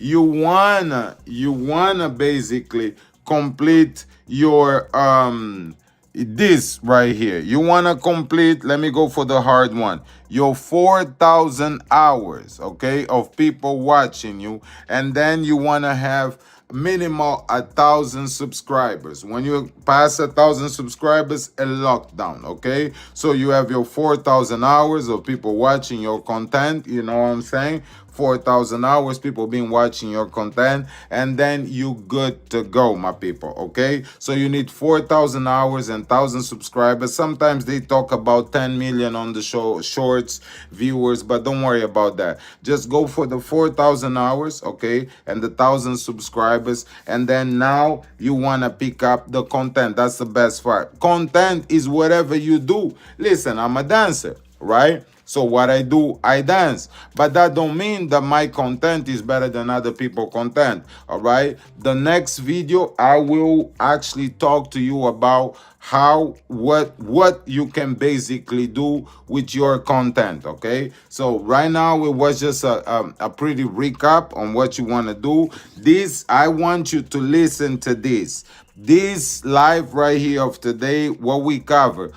You wanna basically complete your this right here. You wanna complete, let me go for the hard one, your 4,000 hours, okay, of people watching you. And then you wanna have minimal 1,000 subscribers. When you pass 1,000 subscribers, a lockdown, okay? So you have your 4,000 hours of people watching your content, you know what I'm saying? 4,000 hours people been watching your content, and then you good to go, my people. Okay, so you need 4,000 hours and 1,000 subscribers. Sometimes they talk about 10 million on the show shorts viewers, but don't worry about that. Just go for the 4,000 hours, okay, and the 1,000 subscribers. And then now you want to pick up the content. That's the best part. Content is whatever you do. Listen, I'm a dancer, right? So what I do, I dance. But that don't mean that my content is better than other people's content. All right. The next video, I will actually talk to you about what you can basically do with your content. Okay. So right now it was just a pretty recap on what you want to do. This, I want you to listen to this live right here of today. What we cover,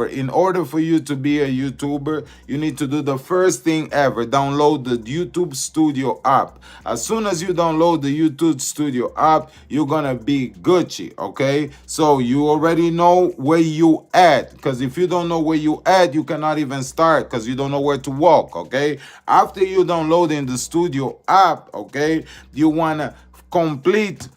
in order for you to be a YouTuber, you need to do the first thing ever: download the YouTube Studio app. As soon as you download the YouTube Studio app, you're gonna be Gucci. Okay, so you already know where you at, because if you don't know where you at, you cannot even start, because you don't know where to walk. Okay, after you downloading the Studio app, okay, you wanna complete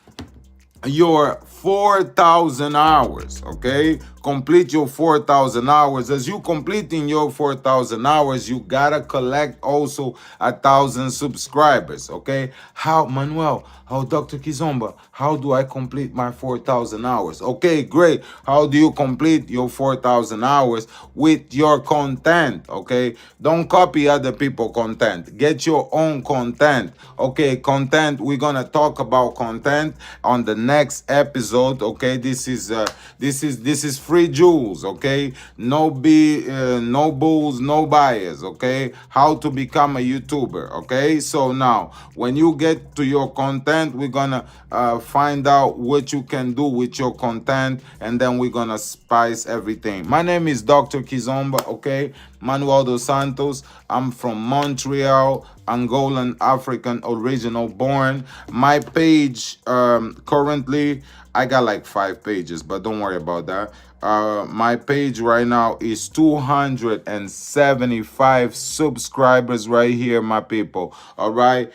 your 4,000 hours. Okay, complete your 4,000 hours. As you completing your 4,000 hours, you gotta collect also 1,000 subscribers. Okay, how, Manuel, how, Dr Kizomba, how do I complete my 4,000 hours? Okay, great. How do you complete your 4,000 hours? With your content. Okay, don't copy other people content, get your own content. Okay, content, we're gonna talk about content on the next episode. Okay, this is free jewels. Okay, no bulls, no bias. Okay, how to become a YouTuber. Okay, so now when you get to your content, we're gonna find out what you can do with your content, and then we're gonna spice everything. My name is Dr Kizomba. Okay, Manuel dos Santos. I'm from Montreal, Angolan, African original born. My page, currently, I got like 5 pages, but don't worry about that. My page right now is 275 subscribers right here, my people. All right.